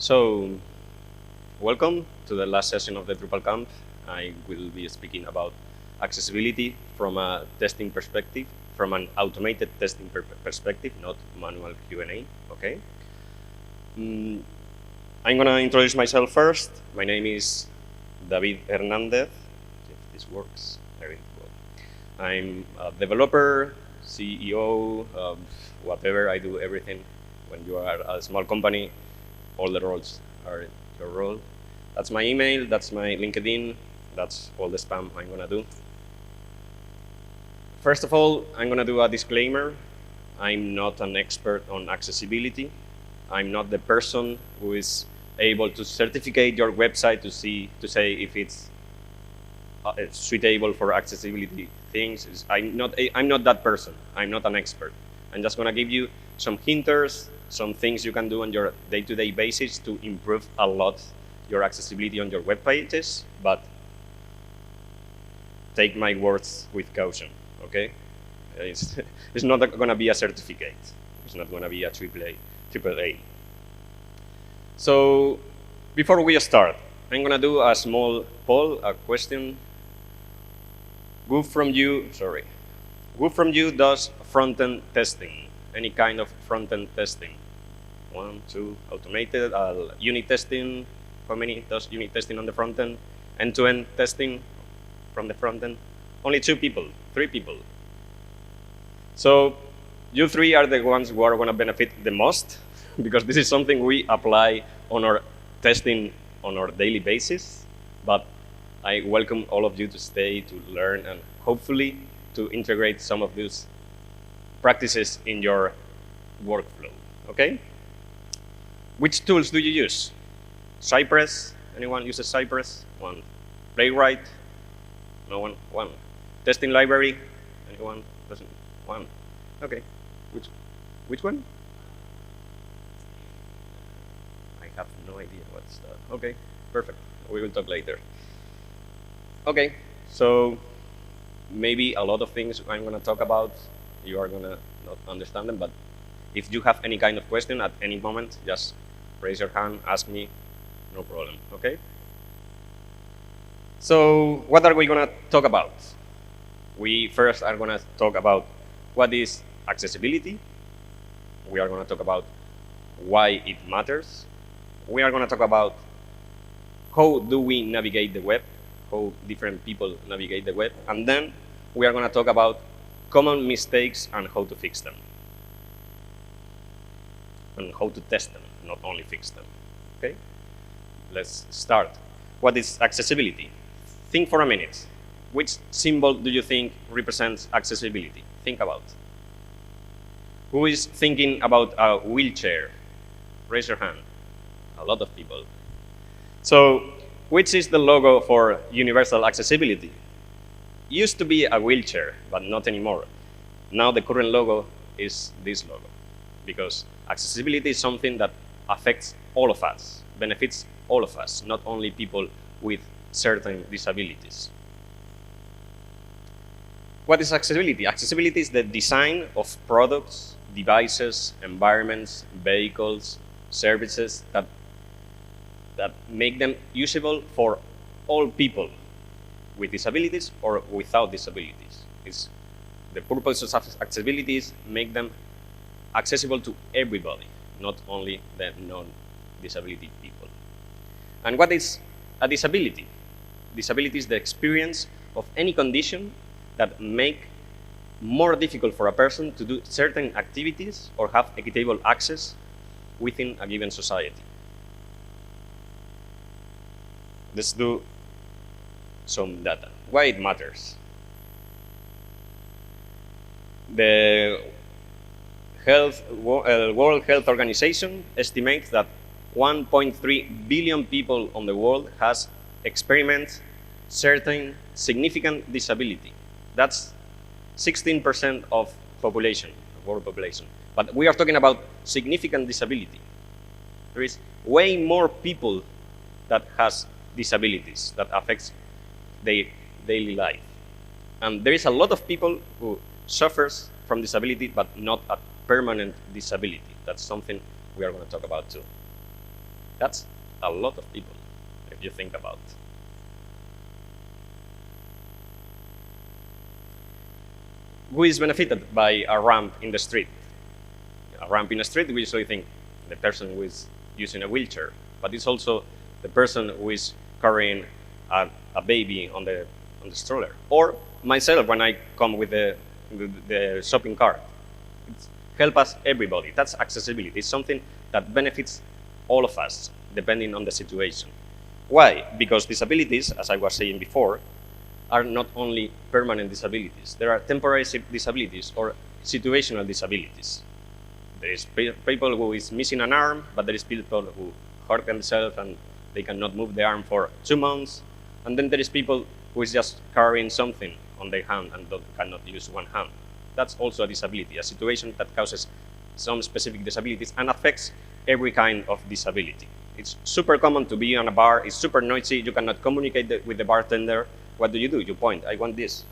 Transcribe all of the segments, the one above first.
So, welcome to the last session of the DrupalCamp. I will be speaking about accessibility from a testing perspective, from an automated testing perspective, not manual Q&A, okay? I'm gonna introduce myself first. My name is David Hernandez, if this works, very well. I'm a developer, CEO, whatever, I do everything. When you are a small company, all the roles are your role. That's my email, that's my LinkedIn, that's all the spam I'm gonna do. First of all, I'm gonna do a disclaimer. I'm not an expert on accessibility. I'm not the person who is able to certificate your website to say if it's suitable for accessibility things. I'm not that person. I'm not an expert. I'm just gonna give you some hinters, some things you can do on your day-to-day basis to improve a lot your accessibility on your web pages, but take my words with caution, okay? It's not going to be a certificate. It's not going to be a AAA. So before we start, I'm going to do a small poll, a question. Who from you does front-end testing? Any kind of front-end testing? 1, 2, automated, unit testing. How many does unit testing on the front end? End-to-end testing from the front end? Only 2 people, 3 people. So you 3 are the ones who are going to benefit the most because this is something we apply on our testing on our daily basis. But I welcome all of you to stay, to learn, and hopefully to integrate some of these practices in your workflow, okay? Which tools do you use? Cypress? Anyone uses Cypress? 1. Playwright? No one? 1. Testing library? Anyone? Doesn't? 1. Okay. Which one? I have no idea what's that. Okay, perfect. We will talk later. Okay, so maybe a lot of things I'm going to talk about, you are going to not understand them, but if you have any kind of question at any moment, just raise your hand, ask me, no problem, okay? So what are we going to talk about? We first are going to talk about what is accessibility. We are going to talk about why it matters. We are going to talk about how do we navigate the web, how different people navigate the web, and then we are going to talk about common mistakes and how to fix them, and how to test them, not only fix them. Okay? Let's start. What is accessibility? Think for a minute. Which symbol do you think represents accessibility? Think about. Who is thinking about a wheelchair? Raise your hand. A lot of people. So, which is the logo for universal accessibility? Used to be a wheelchair, but not anymore. Now the current logo is this logo, because accessibility is something that affects all of us, benefits all of us, not only people with certain disabilities. What is accessibility? Accessibility is the design of products, devices, environments, vehicles, services that make them usable for all people with disabilities or without disabilities. The purpose of accessibility is make them accessible to everybody, not only the non-disability people. And what is a disability? Disability is the experience of any condition that make more difficult for a person to do certain activities or have equitable access within a given society. Let's do some data. Why it matters? The World Health Organization estimates that 1.3 billion people on the world has experienced certain significant disability. That's 16% of population, world population. But we are talking about significant disability. There is way more people that has disabilities that affects their daily life. And there is a lot of people who suffers from disability, but not a permanent disability. That's something we are going to talk about too. That's a lot of people, if you think about it. Who is benefited by a ramp in the street? A ramp in the street, we usually think the person who is using a wheelchair, but it's also the person who is carrying a baby on the stroller, or myself when I come with the shopping cart. It helps us everybody. That's accessibility. It's something that benefits all of us, depending on the situation. Why? Because disabilities, as I was saying before, are not only permanent disabilities. There are temporary disabilities or situational disabilities. There is people who is missing an arm, but there is people who hurt themselves and they cannot move the arm for 2 months. And then there is people who is just carrying something on their hand and cannot use one hand. That's also a disability, a situation that causes some specific disabilities and affects every kind of disability. It's super common to be on a bar, it's super noisy, you cannot communicate with the bartender. What do? You point, I want this.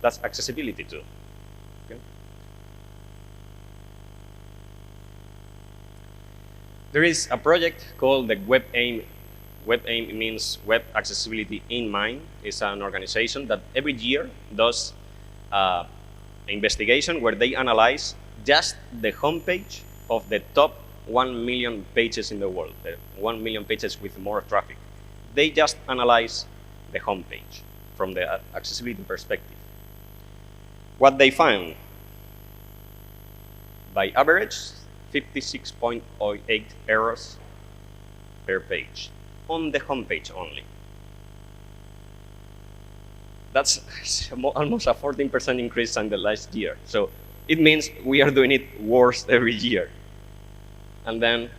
That's accessibility too. Okay? There is a project called the WebAIM. WebAIM means Web Accessibility in Mind. It's an organization that every year does an investigation where they analyze just the homepage of the top 1 million pages in the world, the 1 million pages with more traffic. They just analyze the homepage from the accessibility perspective. What they found, by average, 56.08 errors per page on the homepage only. That's almost a 14% increase in the last year. So it means we are doing it worse every year. And then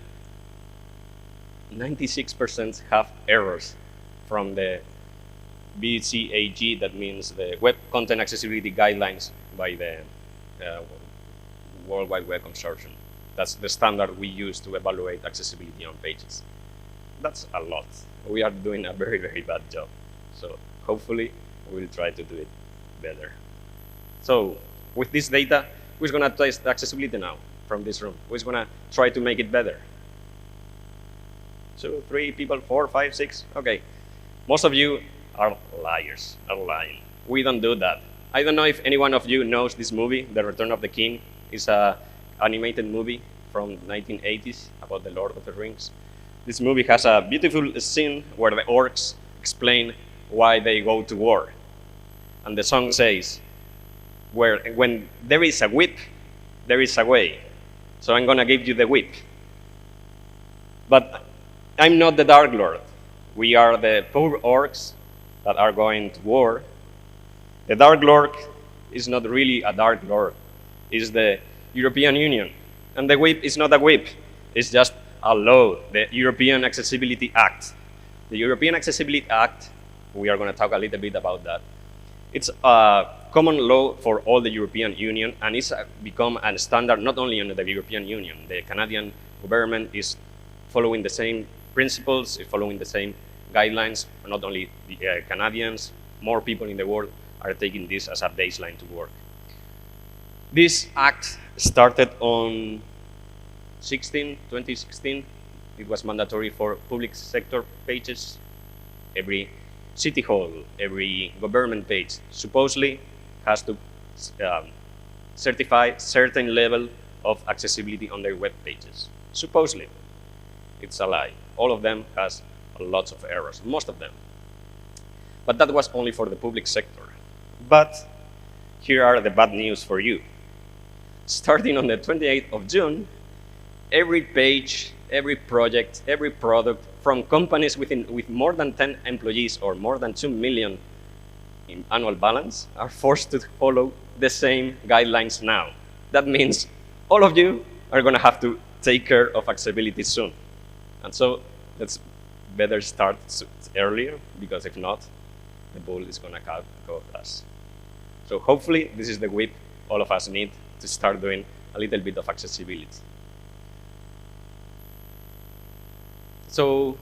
96% have errors from the BCAG, that means the Web Content Accessibility Guidelines by the World Wide Web Consortium. That's the standard we use to evaluate accessibility on pages. That's a lot. We are doing a very, very bad job. So hopefully we'll try to do it better. So with this data, who's going to test accessibility now from this room? Who's going to try to make it better? 2, 3 people, 4, 5, 6? Okay. Most of you are liars, are lying. We don't do that. I don't know if any one of you knows this movie, The Return of the King. It's an animated movie from 1980s about the Lord of the Rings. This movie has a beautiful scene where the orcs explain why they go to war. And the song says, when there is a whip, there is a way. So I'm going to give you the whip. But I'm not the Dark Lord. We are the poor orcs that are going to war. The Dark Lord is not really a Dark Lord. It's the European Union. And the whip is not a whip. It's just a law, the European Accessibility Act. The European Accessibility Act, we are going to talk a little bit about that. It's a common law for all the European Union, and it's become a standard not only in the European Union. The Canadian government is following the same principles, following the same guidelines. Not only the Canadians, more people in the world are taking this as a baseline to work. This act started on 2016. It was mandatory for public sector pages. Every city hall, every government page supposedly has to certify certain level of accessibility on their web pages. Supposedly. It's a lie. All of them has lots of errors, most of them. But that was only for the public sector. But here are the bad news for you. Starting on the 28th of June, every page, every project, every product from companies with more than 10 employees or more than 2 million in annual balance are forced to follow the same guidelines now. That means all of you are going to have to take care of accessibility soon. And so let's better start earlier, because if not, the bull is going to go us. So hopefully this is the whip all of us need to start doing a little bit of accessibility. So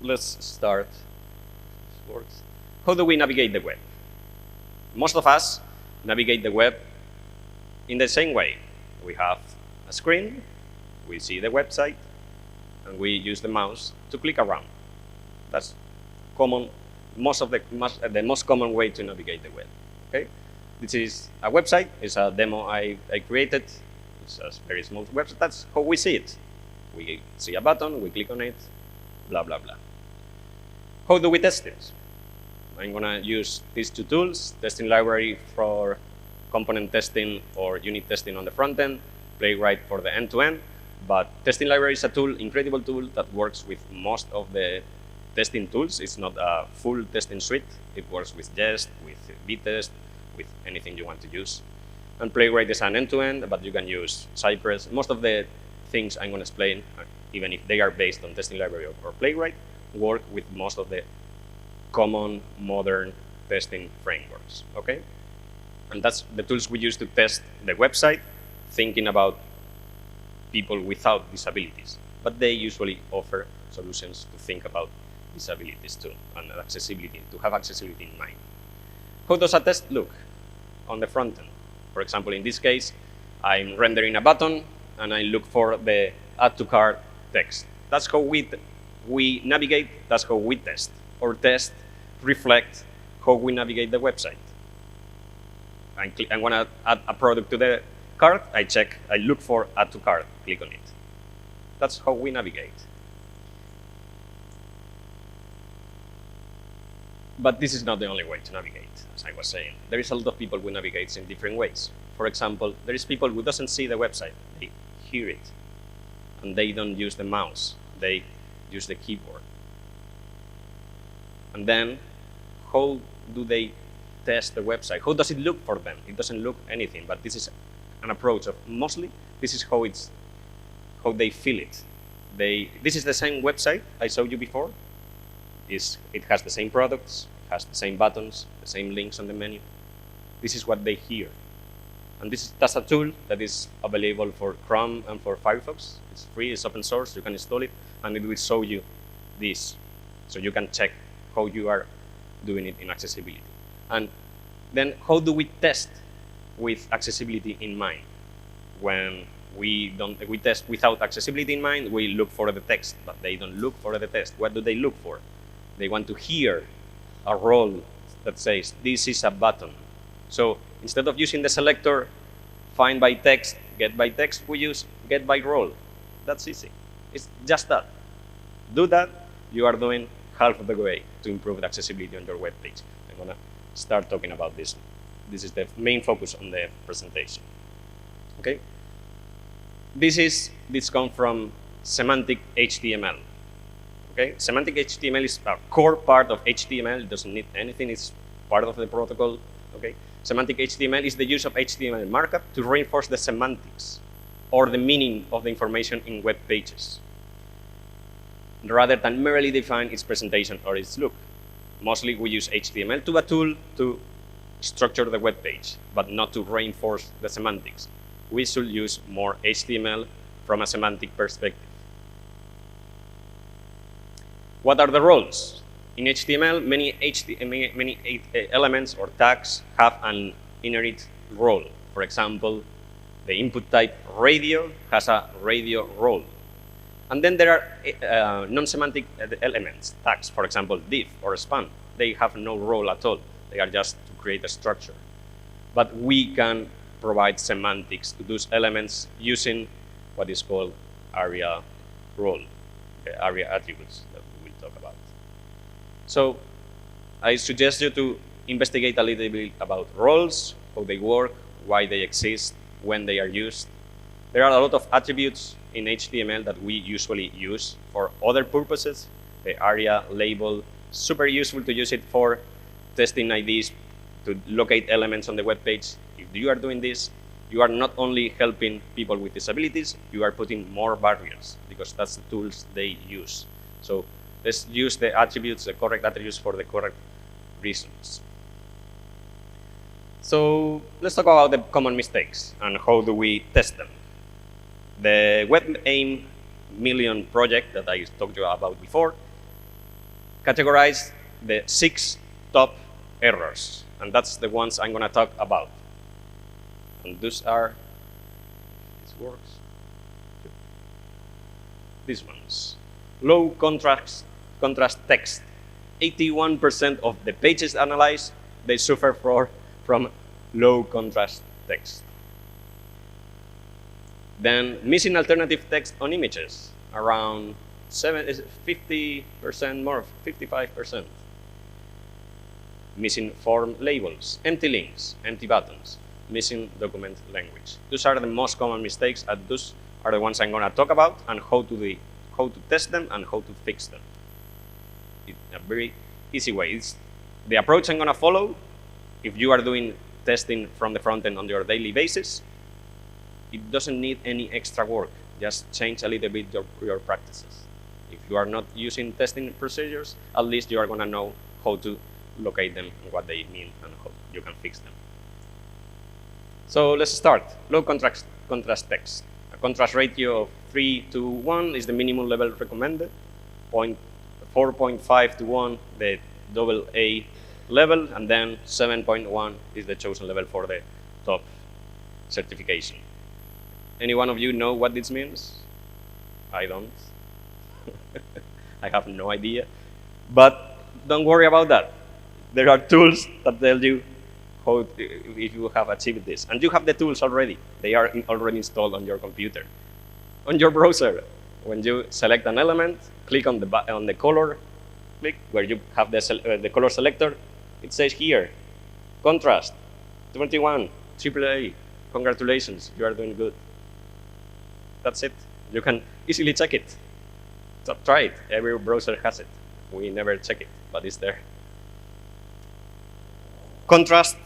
let's start. This works. How do we navigate the web? Most of us navigate the web in the same way. We have a screen, we see the website, and we use the mouse to click around. That's common, the most common way to navigate the web. Okay, this is a website. It's a demo I created. It's a very small website. That's how we see it. We see a button, we click on it, blah blah blah. How do we test it? I'm gonna use these two tools: testing library for component testing or unit testing on the front end, Playwright for the end-to-end. But testing library is a tool, incredible tool that works with most of the testing tools. It's not a full testing suite. It works with Jest, with Vitest, with anything you want to use. And Playwright is an end-to-end, but you can use Cypress. Most of the things I'm going to explain, even if they are based on testing library or Playwright, work with most of the common modern testing frameworks. Okay, and that's the tools we use to test the website, thinking about people without disabilities, but they usually offer solutions to think about disabilities too, and accessibility, to have accessibility in mind. How does a test look on the front end? For example, in this case, I'm rendering a button and I look for the add to cart text. That's how we navigate, that's how we test. Or test reflect how we navigate the website. I want to add a product to the cart, I look for add to cart, click on it. That's how we navigate. But this is not the only way to navigate, as I was saying. There is a lot of people who navigate in different ways. For example, there is people who doesn't see the website, they hear it, and they don't use the mouse, they use the keyboard. And then, how do they test the website? How does it look for them? It doesn't look anything, but this is an approach of mostly, this is how they feel it. This is the same website I showed you before. It has the same products, it has the same buttons, the same links on the menu. This is what they hear. And that's a tool that is available for Chrome and for Firefox. It's free, it's open source, you can install it, and it will show you this. So you can check how you are doing it in accessibility. And then how do we test with accessibility in mind? When we test without accessibility in mind, we look for the text, but they don't look for the text. What do they look for? They want to hear a role that says, this is a button. So instead of using the selector, find by text, get by text, we use get by role. That's easy. It's just that. Do that, you are doing half of the way to improve the accessibility on your web page. I'm going to start talking about this. This is the main focus on the presentation. Okay? This comes from semantic HTML. Okay? Semantic HTML is a core part of HTML. It doesn't need anything. It's part of the protocol. Okay? Semantic HTML is the use of HTML markup to reinforce the semantics or the meaning of the information in web pages, rather than merely define its presentation or its look. Mostly we use HTML to a tool to structure the web page, but not to reinforce the semantics. We should use more HTML from a semantic perspective. What are the roles? In HTML, many elements or tags have an inherent role. For example, the input type radio has a radio role. And then there are non-semantic elements, tags, for example, div or span. They have no role at all. They are just to create a structure. But we can provide semantics to those elements using what is called area role, area attributes that we will talk about. So I suggest you to investigate a little bit about roles, how they work, why they exist, when they are used. There are a lot of attributes in HTML that we usually use for other purposes. The area label, super useful to use it for testing IDs, to locate elements on the web page. If you are doing this, you are not only helping people with disabilities, you are putting more barriers, because that's the tools they use. So let's use the attributes, the correct attributes for the correct reasons. So let's talk about the common mistakes and how do we test them. The WebAIM Million project that I talked to you about before categorized the 6 top errors, and that's the ones I'm going to talk about. And those are, this works. these ones. Low contrast text. 81% of the pages analyzed, they suffer from low contrast text. Then missing alternative text on images, around 50% more, 55%. Missing form labels, empty links, empty buttons, missing document language. Those are the most common mistakes, and those are the ones I'm going to talk about and how to test them and how to fix them. In a very easy way. It's the approach I'm going to follow. If you are doing testing from the front end on your daily basis, it doesn't need any extra work. Just change a little bit your practices. If you are not using testing procedures, at least you are going to know how to locate them and what they mean and how you can fix them. So let's start. Low contrast text. A contrast ratio of 3 to 1 is the minimum level recommended. 4.5 to 1, the AA level, and then 7.1 is the chosen level for the top certification. Any one of you know what this means? I don't. I have no idea. But don't worry about that. There are tools that tell you how if you have achieved this. And you have the tools already. They are already installed on your computer. On your browser, when you select an element, click on the color, click where you have the color selector. It says here, contrast, 21, AAA. Congratulations, you are doing good. That's it. You can easily check it. So try it. Every browser has it. We never check it, but it's there. Contrast,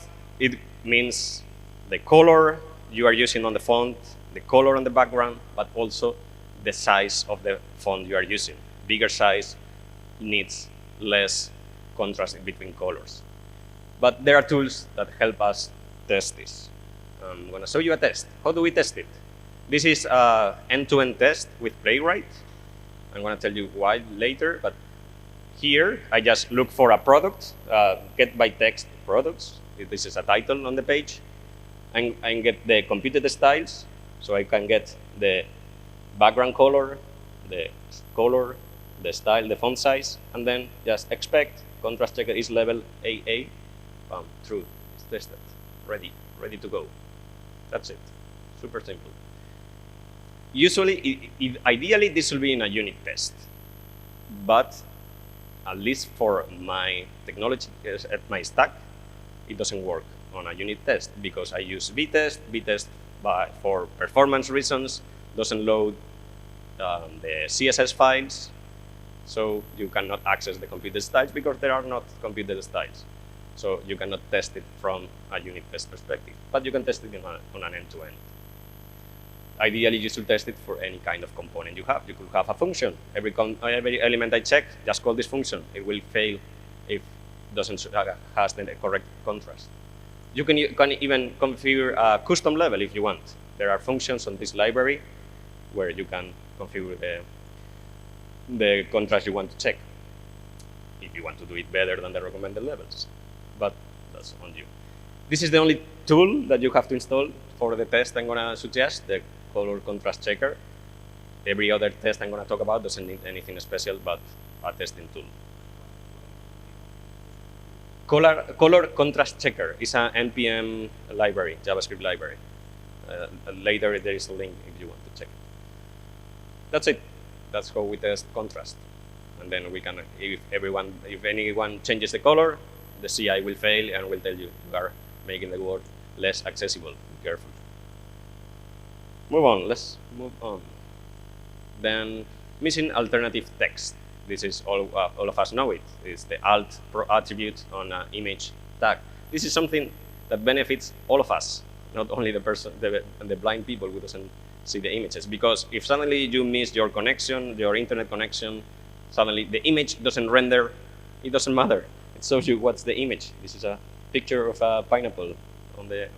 it means the color you are using on the font, the color on the background, but also the size of the font you are using. Bigger size needs less contrast between colors. But there are tools that help us test this. I'm going to show you a test. How do we test it? This is an end-to-end test with Playwright. I'm going to tell you why later, but here I just look for a product, get by text products. This is a title on the page. And get the computed styles, so I can get the background color, the style, the font size, and then just expect contrast checker is level AA. True, it's tested, ready to go. That's it, super simple. Usually, ideally, this will be in a unit test, but at least for my technology at my stack, it doesn't work on a unit test because I use vtest. Vtest, for performance reasons, doesn't load the CSS files, so you cannot access the computed styles because there are not computed styles. So you cannot test it from a unit test perspective, but you can test it on an end-to-end. Ideally, you should test it for any kind of component you have. You could have a function. Every element I check, just call this function. It will fail if it doesn't has the correct contrast. You can even configure a custom level if you want. There are functions on this library where you can configure the contrast you want to check if you want to do it better than the recommended levels. But that's on you. This is the only tool that you have to install for the test I'm going to suggest, the color contrast checker. Every other test I'm going to talk about doesn't need anything special but a testing tool. Color contrast checker is an NPM library, JavaScript library. Later there is a link if you want to check it. That's it. That's how we test contrast. And then we can, if anyone changes the color, the CI will fail and will tell you you are making the word less accessible. Be careful. Let's move on. Then missing alternative text. This is all of us know it. It's the alt attribute on an image tag. This is something that benefits all of us, not only the blind people who doesn't see the images. Because if suddenly you miss your connection, your internet connection, suddenly the image doesn't render, it doesn't matter. It shows you what's the image. This is a picture of a pineapple on the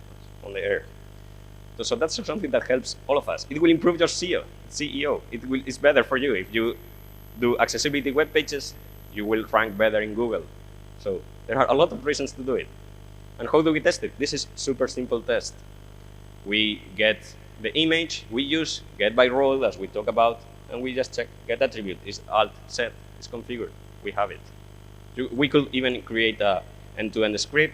air. So that's something that helps all of us. It will improve your CEO. It's better for you. If you do accessibility web pages, you will rank better in Google. So there are a lot of reasons to do it. And how do we test it? This is super simple test. We get the image, we use get by role, as we talk about, and we just check get attribute is alt set, is configured. We have it. We could even create a end-to-end script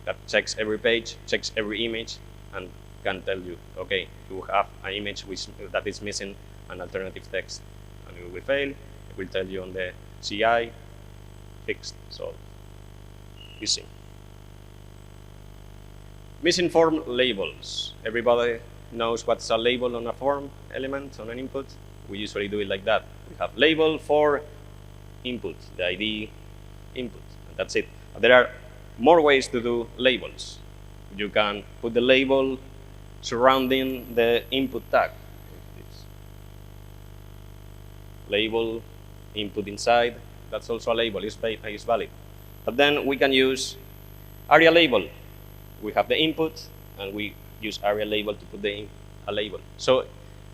that checks every page, checks every image, and can tell you, okay, you have an image that is missing an alternative text, and it will fail. It will tell you on the CI, fixed, solved. Easy. Missing form labels. Everybody knows what's a label on a form element, on an input. We usually do it like that. We have label for input, the ID input, and that's it. There are more ways to do labels. You can put the label surrounding the input tag. It's label, input inside, that's also a label, it's valid. But then we can use area label. We have the input, and we use area label to put a label. So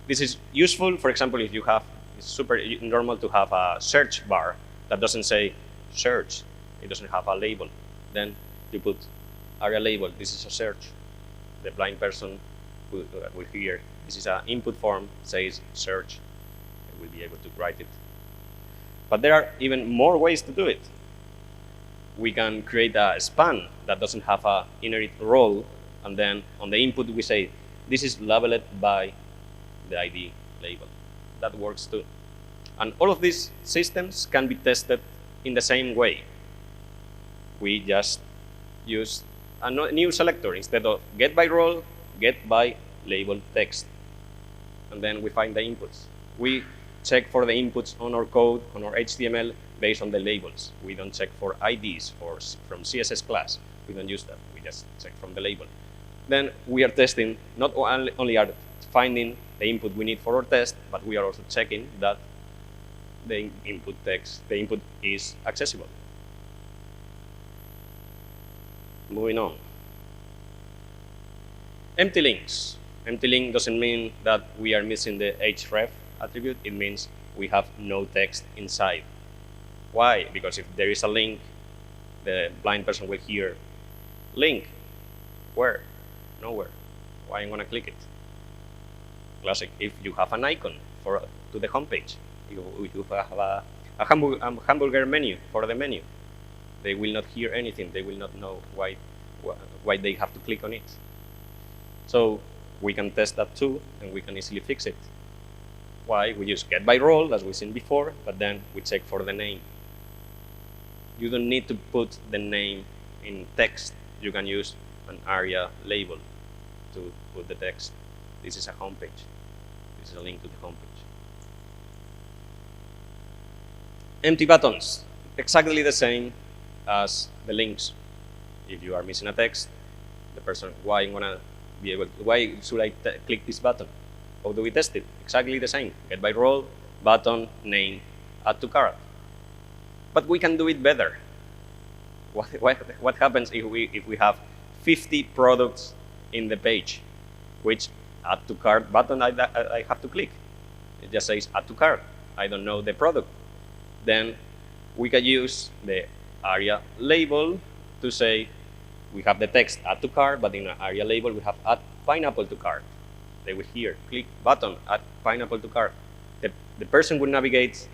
this is useful, for example, if you have, it's super normal to have a search bar that doesn't say search, it doesn't have a label. Then you put area label, this is a search. The blind person will hear, this is an input form, says search, and will be able to write it. But there are even more ways to do it. We can create a span that doesn't have an inherit role, and then on the input we say, this is labeled by the ID label. That works too. And all of these systems can be tested in the same way. We just use a new selector instead of get by role, get by label text. And then we find the inputs. We check for the inputs on our code, on our HTML, based on the labels. We don't check for IDs from CSS class. We don't use that. We just check from the label. Then we are testing, not only are finding the input we need for our test, but we are also checking that the input is accessible. Moving on. Empty links. Empty link doesn't mean that we are missing the href attribute. It means we have no text inside. Why? Because if there is a link, the blind person will hear link. Where? Nowhere. Why I'm gonna click it? Classic. If you have an icon to the homepage, you have a hamburger menu for the menu, they will not hear anything. They will not know why they have to click on it. So we can test that too, and we can easily fix it. Why? We use get by role, as we've seen before, but then we check for the name. You don't need to put the name in text. You can use an area label to put the text. This is a homepage. This is a link to the homepage. Empty buttons. Exactly the same as the links. If you are missing a text, the person, why should I click this button? How do we test it? Exactly the same. Get by role, button, name, add to cart. But we can do it better. What happens if we have 50 products in the page, which add to cart button I have to click? It just says add to cart. I don't know the product. Then we can use the area label to say we have the text add to cart, but in an area label we have add pineapple to cart. They will hear click button add pineapple to cart. The person will navigate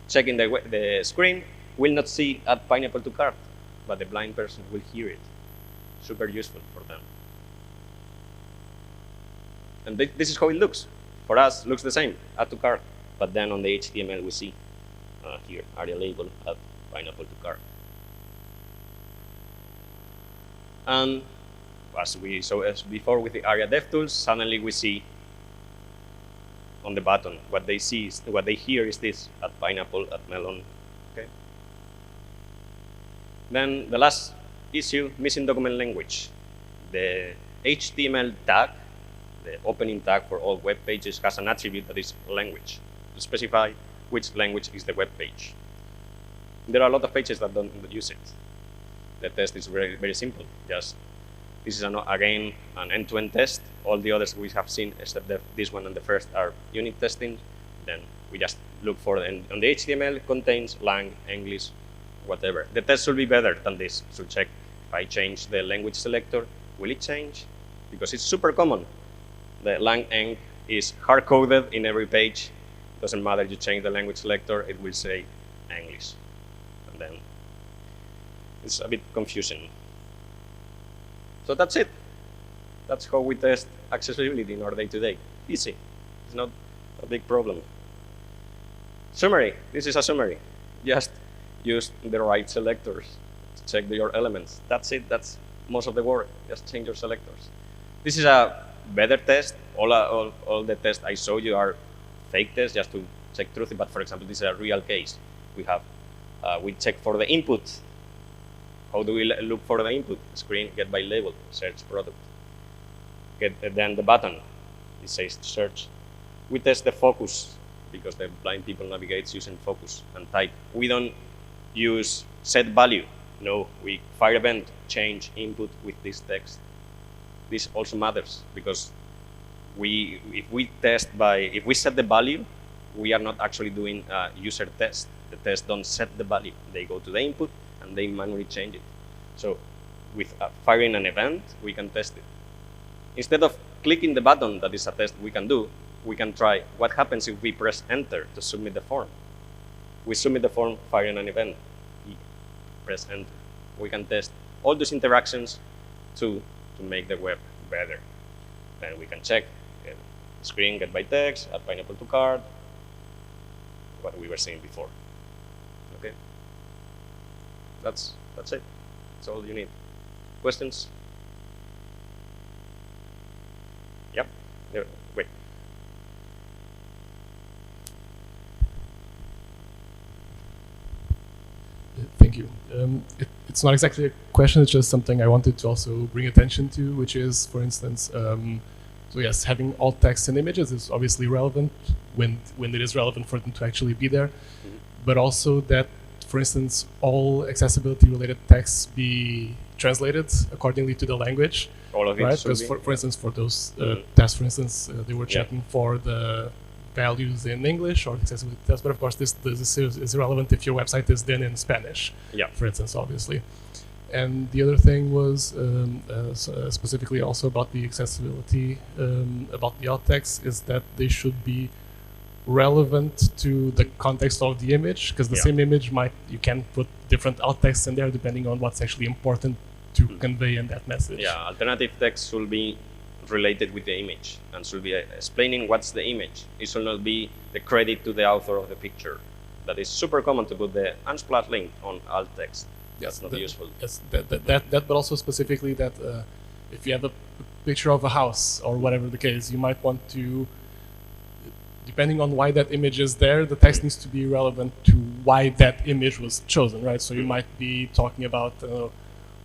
checking the screen, will not see add pineapple to cart, but the blind person will hear it. Super useful for them. And this is how it looks. For us, it looks the same, add to cart. But then on the HTML, we see here, area label, add pineapple to cart. And as we saw before with the area DevTools, suddenly we see on the button, what they hear is this, add pineapple, add melon. Okay. Then the last issue, missing document language. The HTML tag, the opening tag for all web pages, has an attribute that is language, to specify which language is the web page. There are a lot of pages that don't use it. The test is very, very simple. This is again an end-to-end test. All the others we have seen, except this one and the first, are unit testing. Then we just look for on the HTML contains lang, English, whatever. The test should be better than this. Should check if I change the language selector, will it change? Because it's super common. The lang eng is hard-coded in every page. Doesn't matter you change the language selector, it will say English. And then it's a bit confusing. So that's it. That's how we test accessibility in our day-to-day. Easy. It's not a big problem. Summary. This is a summary. Just use the right selectors to check your elements. That's it. That's most of the work. Just change your selectors. This is a better test. All the tests I showed you are fake tests just to check truth. But for example, this is a real case. We check for the input. How do we look for the input? Screen, get by label, search product. Then the button, it says search. We test the focus because the blind people navigate using focus and type. We don't use set value. No, we fire event, change input with this text. This also matters because if we set the value, we are not actually doing a user test. The test don't set the value. They go to the input and they manually change it. So with firing an event, we can test it. Instead of clicking the button that is a test we can do, we can try what happens if we press enter to submit the form. We submit the form, firing an event, press enter. We can test all those interactions to make the web better. Then we can check screen, get by text, add pineapple to cart, what we were saying before. Okay, that's it. That's all you need. Questions? Yep. Wait. Thank you. It's not exactly a question, it's just something I wanted to also bring attention to, which is, for instance, so yes, having alt text and images is obviously relevant when it is relevant for them to actually be there, but also that, for instance, all accessibility-related texts be translated accordingly to the language. All of it, right? Because, for instance, for those tests, for instance, they were checking for the values in English or accessibility tests, but of course this is irrelevant if your website is then in Spanish, for instance, obviously. And the other thing was specifically also about the accessibility, about the alt text, is that they should be relevant to the context of the image, because the same image you can put different alt texts in there depending on what's actually important to convey in that message. Yeah, alternative text should be related with the image and should be explaining what's the image. It should not be the credit to the author of the picture. That is super common to put the unsplash link on alt text. That's not useful. Yes, but also specifically that if you have a picture of a house or whatever the case, you might want to, depending on why that image is there, the text needs to be relevant to why that image was chosen, right? So you might be talking about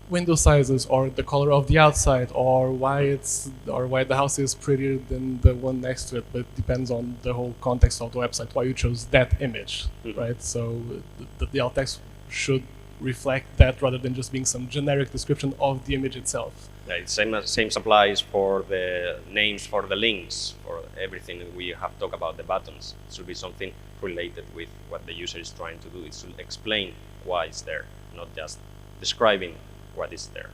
window sizes or the color of the outside or why the house is prettier than the one next to it, but it depends on the whole context of the website, why you chose that image, right? So the alt text should reflect that rather than just being some generic description of the image itself. Yeah, same applies for the names, for the links, for everything we have talked about, the buttons. It should be something related with what the user is trying to do. It should explain why it's there, not just describing what is there.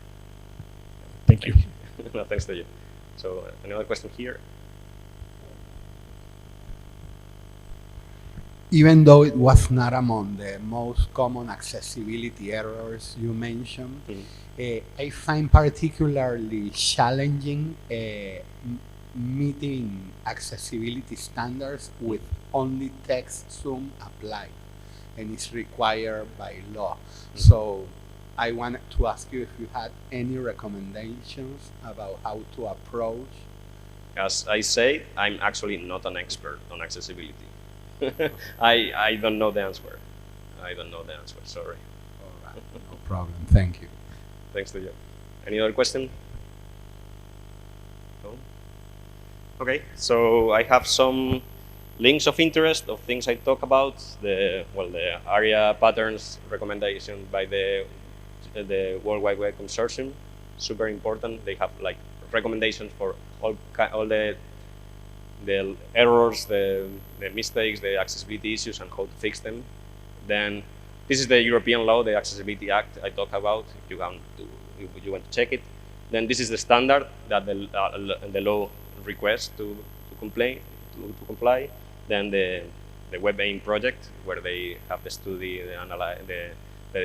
Thank you. No, thanks to you. So another question here. Even though it was not among the most common accessibility errors you mentioned, I find particularly challenging meeting accessibility standards with only text zoom applied, and it's required by law. So I wanted to ask you if you had any recommendations about how to approach. As I say, I'm actually not an expert on accessibility. I don't know the answer. I don't know the answer, sorry. All right, no problem, thank you. Thanks to you. Any other question? No? Okay, so I have some links of interest of things I talk about. The area patterns recommendation by the World Wide Web Consortium, super important. They have like recommendations for all the errors, the mistakes, the accessibility issues, and how to fix them. Then this is the European law, the Accessibility Act I talk about. If you want to check it, then this is the standard that the law requests to comply. Then the the web aim project, where they have the study,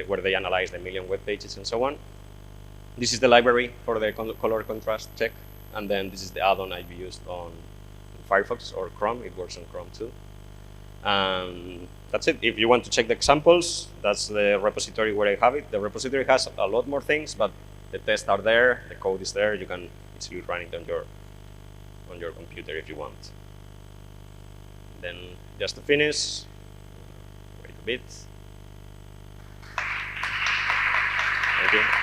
where they analyze the million web pages and so on. This is the library for the color contrast check, and then this is the add-on I've used on Firefox or Chrome. It works on Chrome too. That's it. If you want to check the examples, that's the repository where I have it. The repository has a lot more things, but the tests are there, the code is there. You can easily run it on your computer if you want. Then just to finish, wait a bit. Thank you.